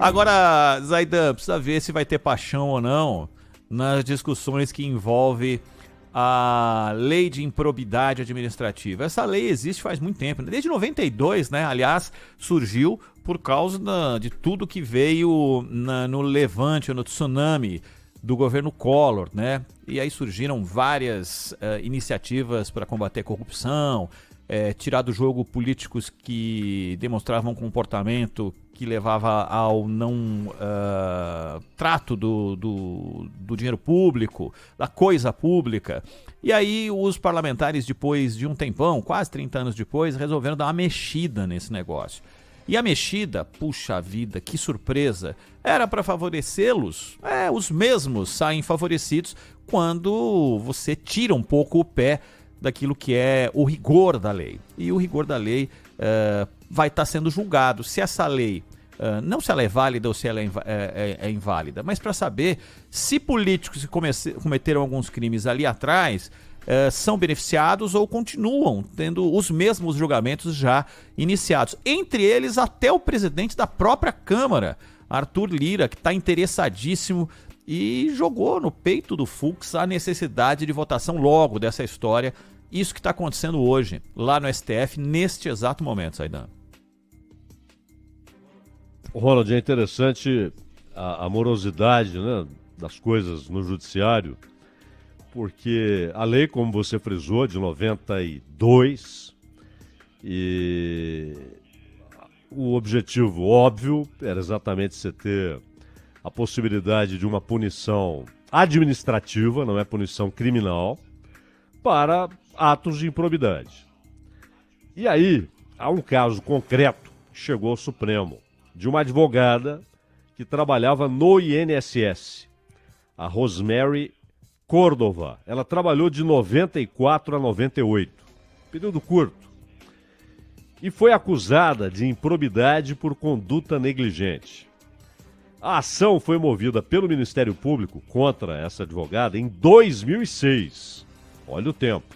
Agora, Zaidan, precisa ver se vai ter paixão ou não nas discussões que envolvem a lei de improbidade administrativa. Essa lei existe faz muito tempo, desde 92, né? Aliás, surgiu por causa de tudo que veio no levante, no tsunami do governo Collor, né? E aí surgiram várias iniciativas para combater a corrupção, tirar do jogo políticos que demonstravam um comportamento que levava ao não trato do dinheiro público, da coisa pública. E aí os parlamentares, depois de um tempão, quase 30 anos depois, resolveram dar uma mexida nesse negócio. E a mexida, puxa vida, que surpresa, era para favorecê-los. Os mesmos saem favorecidos quando você tira um pouco o pé daquilo que é o rigor da lei. E o rigor da lei vai estar sendo julgado. Se essa lei, não se ela é válida ou se ela é inválida, mas para saber se políticos que cometeram alguns crimes ali atrás são beneficiados ou continuam tendo os mesmos julgamentos já iniciados. Entre eles, até o presidente da própria Câmara, Arthur Lira, que está interessadíssimo e jogou no peito do Fux a necessidade de votação logo dessa história. Isso que está acontecendo hoje, lá no STF, neste exato momento, Zaidan. Ronald, é interessante a morosidade, né, das coisas no judiciário, porque a lei, como você frisou, de 92, e o objetivo óbvio era exatamente você ter a possibilidade de uma punição administrativa, não é punição criminal, para atos de improbidade. E aí, há um caso concreto que chegou ao Supremo, de uma advogada que trabalhava no INSS, a Rosemary Córdova. Ela trabalhou de 94 a 98, período curto, e foi acusada de improbidade por conduta negligente. A ação foi movida pelo Ministério Público contra essa advogada em 2006. Olha o tempo.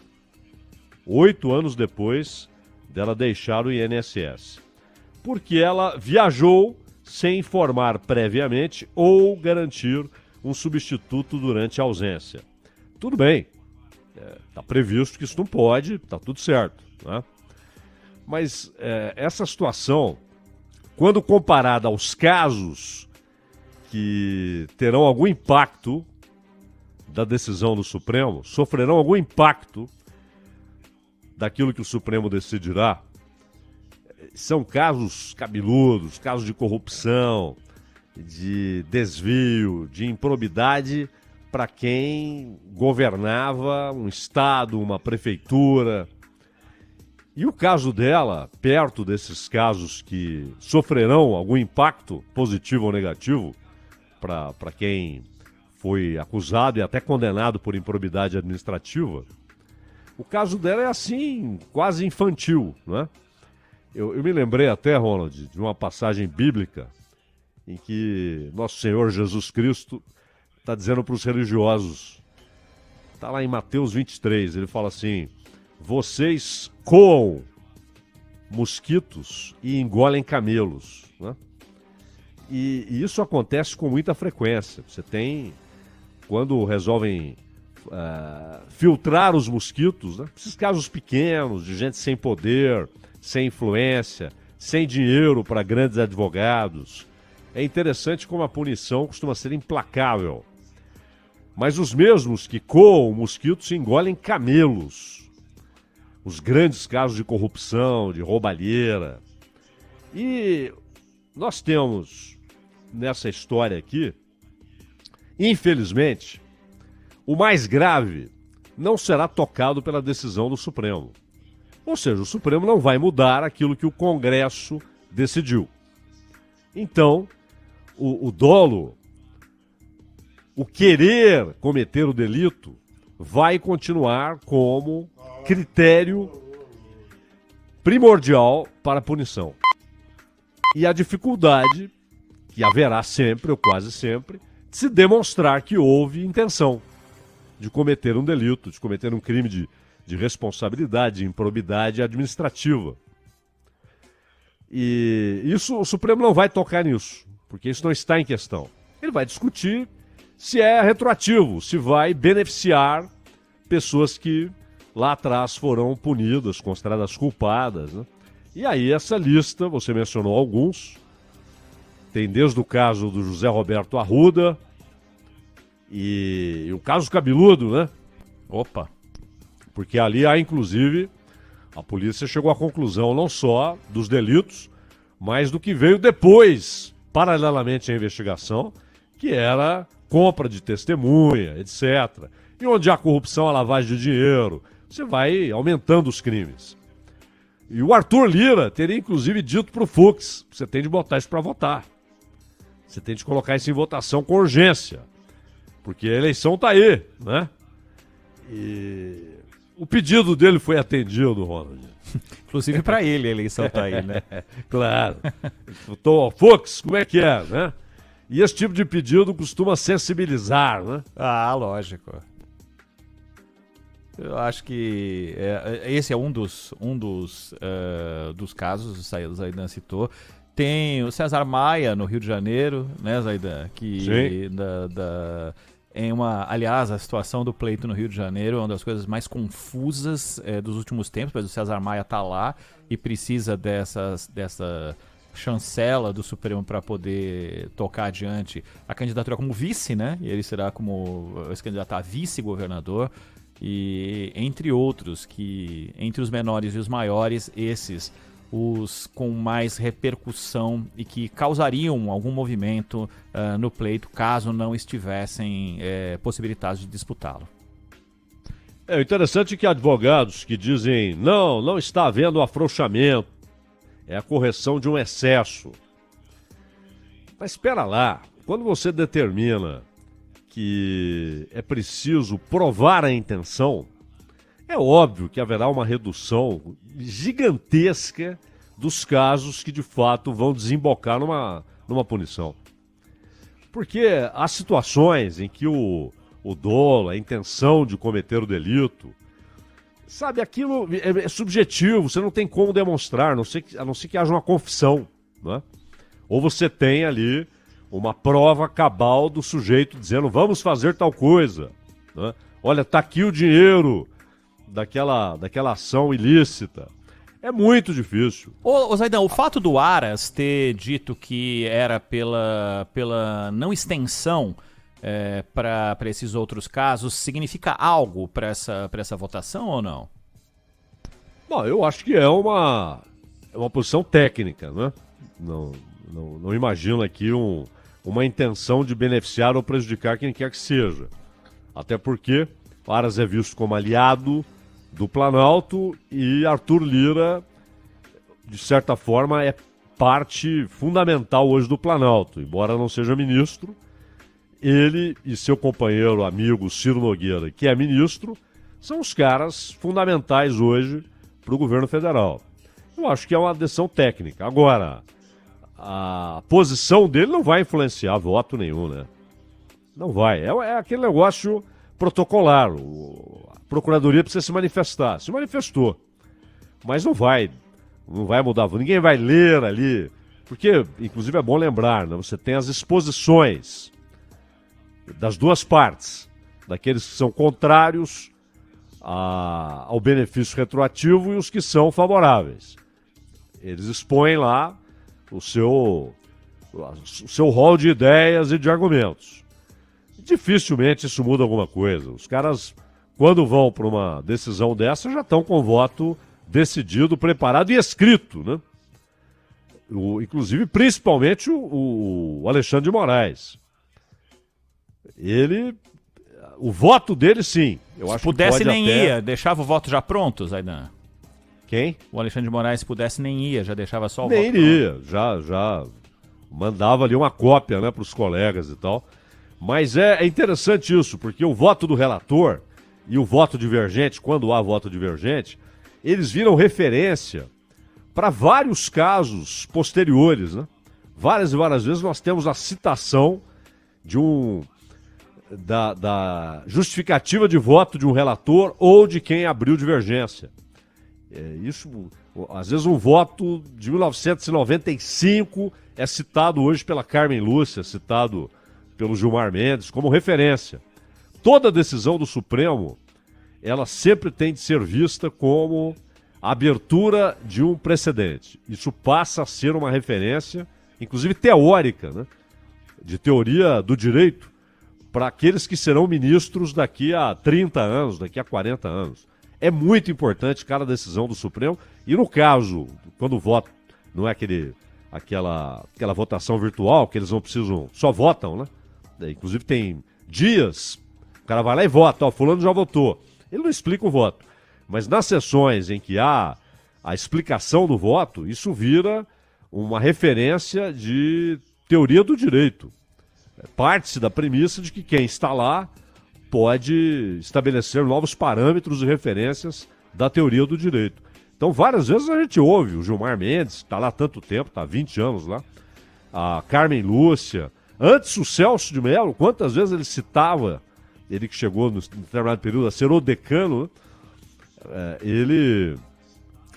8 anos depois dela deixar o INSS. Porque ela viajou sem informar previamente ou garantir um substituto durante a ausência. Tudo bem. Está previsto que isso não pode, está tudo certo, né? Mas essa situação, quando comparada aos casos que terão algum impacto da decisão do Supremo, sofrerão algum impacto daquilo que o Supremo decidirá, são casos cabeludos, casos de corrupção, de desvio, de improbidade para quem governava um estado, uma prefeitura. E o caso dela, perto desses casos que sofrerão algum impacto positivo ou negativo para quem foi acusado e até condenado por improbidade administrativa, o caso dela é assim, quase infantil, né? Eu me lembrei até, Ronald, de uma passagem bíblica em que Nosso Senhor Jesus Cristo está dizendo para os religiosos, está lá em Mateus 23, ele fala assim: vocês coam mosquitos e engolem camelos, né? E isso acontece com muita frequência. Você tem, quando resolvem filtrar os mosquitos, né? Esses casos pequenos, de gente sem poder, sem influência, sem dinheiro para grandes advogados. É interessante como a punição costuma ser implacável. Mas os mesmos que coam mosquitos engolem camelos. Os grandes casos de corrupção, de roubalheira. E nós temos, nessa história aqui, infelizmente, o mais grave não será tocado pela decisão do Supremo. Ou seja, o Supremo não vai mudar aquilo que o Congresso decidiu. Então, o dolo, o querer cometer o delito, vai continuar como critério primordial para a punição. E a dificuldade, que haverá sempre, ou quase sempre, de se demonstrar que houve intenção de cometer um delito, de cometer um crime de responsabilidade, de improbidade administrativa. E isso, o Supremo não vai tocar nisso, porque isso não está em questão. Ele vai discutir se é retroativo, se vai beneficiar pessoas que lá atrás foram punidas, consideradas culpadas, né? E aí essa lista, você mencionou alguns, tem desde o caso do José Roberto Arruda e o caso cabeludo, né? Opa! Porque ali há, inclusive, a polícia chegou à conclusão não só dos delitos, mas do que veio depois, paralelamente à investigação, que era compra de testemunha, etc. E onde há corrupção, a lavagem de dinheiro, você vai aumentando os crimes. E o Arthur Lira teria, inclusive, dito para o Fux, você tem de botar isso para votar. Você tem de colocar isso em votação com urgência, porque a eleição está aí, né? E o pedido dele foi atendido, Ronald. Inclusive para ele a eleição tá aí, né? Claro. Então, Fux, como é que é, né? E esse tipo de pedido costuma sensibilizar, né? Ah, lógico. Eu acho que esse é um dos casos, o Zaidan citou. Tem o César Maia no Rio de Janeiro, né, Zaidan? Que aliás, a situação do pleito no Rio de Janeiro é uma das coisas mais confusas dos últimos tempos, mas o César Maia está lá e precisa dessa chancela do Supremo para poder tocar adiante a candidatura como vice, né? E ele será se candidatar a vice-governador. E entre outros, que entre os menores e os maiores, esses os com mais repercussão e que causariam algum movimento no pleito caso não estivessem possibilitados de disputá-lo. É interessante que advogados que dizem não está havendo afrouxamento, é a correção de um excesso. Mas espera lá, quando você determina que é preciso provar a intenção, é óbvio que haverá uma redução gigantesca dos casos que de fato vão desembocar numa punição. Porque há situações em que o dolo, a intenção de cometer o delito, sabe, aquilo é subjetivo, você não tem como demonstrar, a não ser que haja uma confissão, né? Ou você tem ali uma prova cabal do sujeito dizendo vamos fazer tal coisa, né? Olha, tá aqui o dinheiro daquela ação ilícita. É muito difícil. Ô Zaidan, o fato do Aras ter dito que era pela não extensão para esses outros casos, significa algo para essa votação ou não? Bom, eu acho que é uma posição técnica, né? Não imagino aqui uma intenção de beneficiar ou prejudicar quem quer que seja. Até porque Aras é visto como aliado do Planalto e Arthur Lira, de certa forma, é parte fundamental hoje do Planalto. Embora não seja ministro, ele e seu companheiro, amigo Ciro Nogueira, que é ministro, são os caras fundamentais hoje para o governo federal. Eu acho que é uma decisão técnica. Agora, a posição dele não vai influenciar voto nenhum, né? Não vai. É aquele negócio protocolar. A Procuradoria precisa se manifestar. Se manifestou. Mas não vai mudar. Ninguém vai ler ali. Porque, inclusive, é bom lembrar, né? Você tem as exposições das duas partes. Daqueles que são contrários ao benefício retroativo e os que são favoráveis. Eles expõem lá o seu rol de ideias e de argumentos. Dificilmente isso muda alguma coisa. Os caras, quando vão para uma decisão dessa, já estão com o voto decidido, preparado e escrito, né? Inclusive, principalmente o Alexandre de Moraes. O voto dele, sim. Eu acho se pudesse que pode nem até... ia, deixava o voto já pronto, Zaidan? Quem? O Alexandre de Moraes, se pudesse, nem ia, já deixava só o nem voto pronto. iria, já mandava ali uma cópia, né, para os colegas e tal. Mas é interessante isso, porque o voto do relator e o voto divergente, quando há voto divergente, eles viram referência para vários casos posteriores, né? Várias e várias vezes nós temos a citação da justificativa de voto de um relator ou de quem abriu divergência. Às vezes um voto de 1995 é citado hoje pela Carmen Lúcia, citado pelo Gilmar Mendes como referência. Toda decisão do Supremo, ela sempre tem de ser vista como a abertura de um precedente. Isso passa a ser uma referência, inclusive teórica, né? De teoria do direito, para aqueles que serão ministros daqui a 30 anos, daqui a 40 anos. É muito importante cada decisão do Supremo, e no caso, quando o voto não é aquela votação virtual, que eles não precisam, só votam, né? Inclusive tem dias, o cara vai lá e vota, fulano já votou. Ele não explica o voto. Mas nas sessões em que há a explicação do voto, isso vira uma referência de teoria do direito. Parte-se da premissa de que quem está lá pode estabelecer novos parâmetros e referências da teoria do direito. Então, várias vezes a gente ouve o Gilmar Mendes, está lá há tanto tempo, está há 20 anos lá, a Carmen Lúcia, antes o Celso de Mello, quantas vezes ele citava, ele que chegou no determinado período a ser o decano,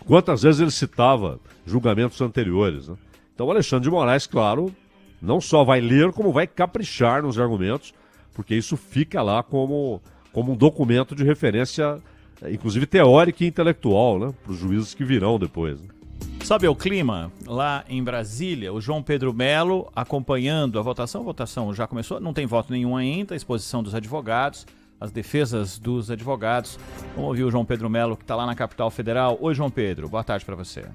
quantas vezes ele citava julgamentos anteriores, né? Então o Alexandre de Moraes, claro, não só vai ler, como vai caprichar nos argumentos, porque isso fica lá como um documento de referência, inclusive teórica e intelectual, né, para os juízes que virão depois, né? Sabe o clima lá em Brasília? O João Pedro Melo acompanhando a votação. A votação já começou, não tem voto nenhum ainda, a exposição dos advogados, as defesas dos advogados. Vamos ouvir o João Pedro Melo, que está lá na capital federal. Oi, João Pedro, boa tarde para você.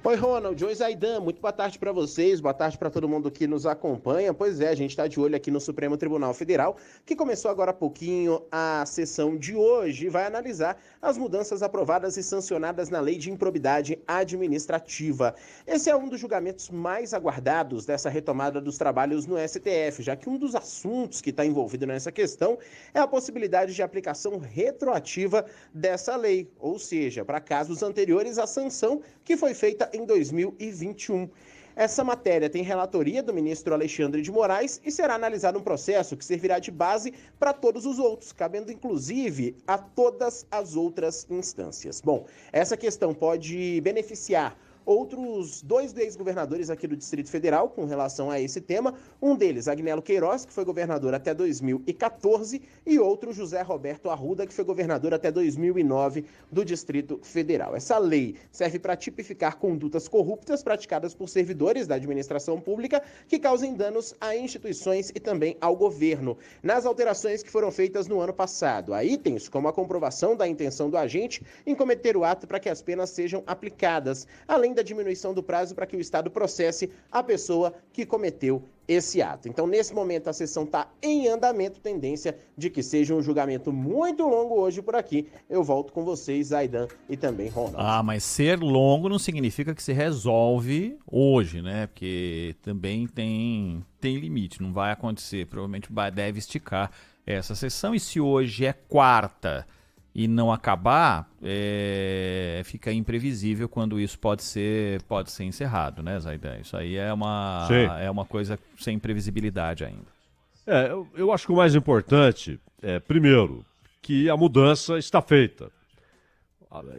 Oi, Ronald. Oi, Zaidan. Muito boa tarde para vocês, boa tarde para todo mundo que nos acompanha. Pois é, a gente está de olho aqui no Supremo Tribunal Federal, que começou agora há pouquinho a sessão de hoje e vai analisar as mudanças aprovadas e sancionadas na Lei de Improbidade Administrativa. Esse é um dos julgamentos mais aguardados dessa retomada dos trabalhos no STF, já que um dos assuntos que está envolvido nessa questão é a possibilidade de aplicação retroativa dessa lei, ou seja, para casos anteriores à sanção que foi feita em 2021. Essa matéria tem relatoria do ministro Alexandre de Moraes e será analisado um processo que servirá de base para todos os outros, cabendo inclusive a todas as outras instâncias. Bom, essa questão pode beneficiar outros dois ex-governadores aqui do Distrito Federal com relação a esse tema. Um deles, Agnello Queiroz, que foi governador até 2014, e outro, José Roberto Arruda, que foi governador até 2009 do Distrito Federal. Essa lei serve para tipificar condutas corruptas praticadas por servidores da administração pública que causem danos a instituições e também ao governo. Nas alterações que foram feitas no ano passado, há itens como a comprovação da intenção do agente em cometer o ato para que as penas sejam aplicadas, além da diminuição do prazo para que o Estado processe a pessoa que cometeu esse ato. Então, nesse momento, a sessão está em andamento, tendência de que seja um julgamento muito longo hoje por aqui. Eu volto com vocês, Aidan e também Ronald. Mas ser longo não significa que se resolve hoje, né? Porque também tem limite, não vai acontecer. Provavelmente deve esticar essa sessão. E se hoje é quarta e não acabar, fica imprevisível quando isso pode ser encerrado, né, Zaidan? Isso aí é uma coisa sem previsibilidade ainda. Eu acho que o mais importante é, primeiro, que a mudança está feita.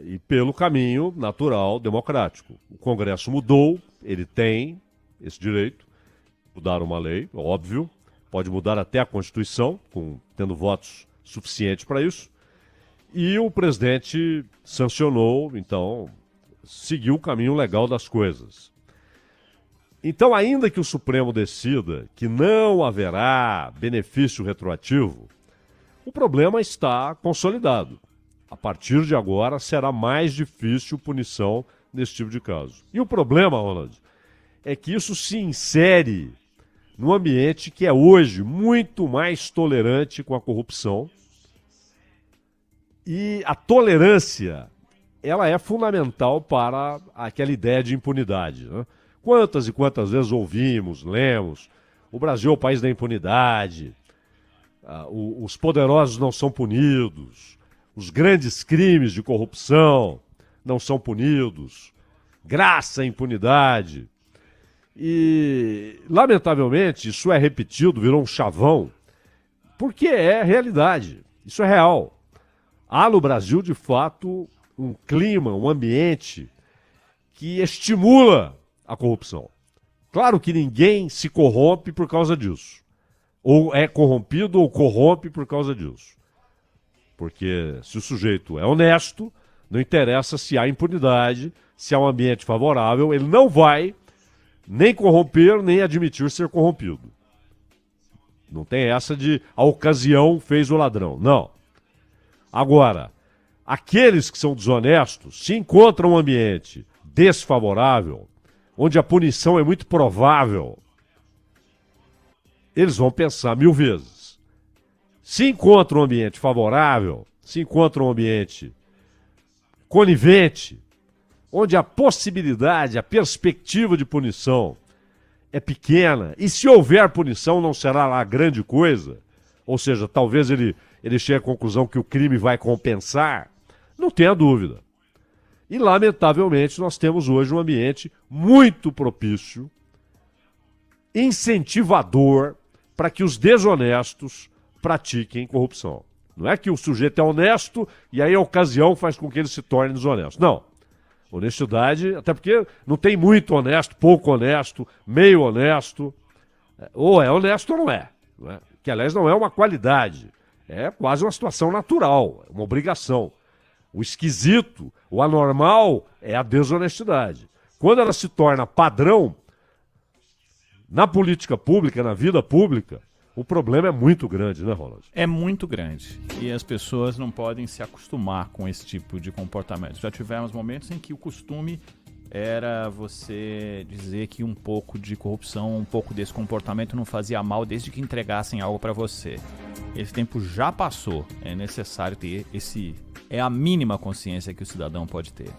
E pelo caminho natural, democrático. O Congresso mudou, ele tem esse direito, mudar uma lei, óbvio, pode mudar até a Constituição, tendo votos suficientes para isso. E o presidente sancionou, então, seguiu o caminho legal das coisas. Então, ainda que o Supremo decida que não haverá benefício retroativo, o problema está consolidado. A partir de agora, será mais difícil punição nesse tipo de caso. E o problema, Ronald, é que isso se insere num ambiente que é hoje muito mais tolerante com a corrupção. E a tolerância, ela é fundamental para aquela ideia de impunidade, né? Quantas e quantas vezes ouvimos, lemos, o Brasil é o país da impunidade, os poderosos não são punidos, os grandes crimes de corrupção não são punidos, graça à impunidade. E, lamentavelmente, isso é repetido, virou um chavão, porque é realidade, isso é real. Há no Brasil, de fato, um clima, um ambiente que estimula a corrupção. Claro que ninguém se corrompe por causa disso. Ou é corrompido ou corrompe por causa disso. Porque se o sujeito é honesto, não interessa se há impunidade, se há um ambiente favorável, ele não vai nem corromper, nem admitir ser corrompido. Não tem essa de a ocasião fez o ladrão. Não. Agora, aqueles que são desonestos, se encontram um ambiente desfavorável, onde a punição é muito provável, eles vão pensar 1000 vezes. Se encontra um ambiente favorável, se encontra um ambiente conivente, onde a possibilidade, a perspectiva de punição é pequena, e se houver punição não será lá grande coisa, ou seja, talvez ele chegue à conclusão que o crime vai compensar, não tenha dúvida. E, lamentavelmente, nós temos hoje um ambiente muito propício, incentivador, para que os desonestos pratiquem corrupção. Não é que o sujeito é honesto e aí a ocasião faz com que ele se torne desonesto. Não. Honestidade, até porque não tem muito honesto, pouco honesto, meio honesto. Ou é honesto ou não é. Não é? Que, aliás, não é uma qualidade. É quase uma situação natural, uma obrigação. O esquisito, o anormal é a desonestidade. Quando ela se torna padrão, na política pública, na vida pública, o problema é muito grande, né, Ronald? É muito grande. E as pessoas não podem se acostumar com esse tipo de comportamento. Já tivemos momentos em que o costume era você dizer que um pouco de corrupção, um pouco desse comportamento não fazia mal desde que entregassem algo para você. Esse tempo já passou. É necessário ter esse... É a mínima consciência que o cidadão pode ter.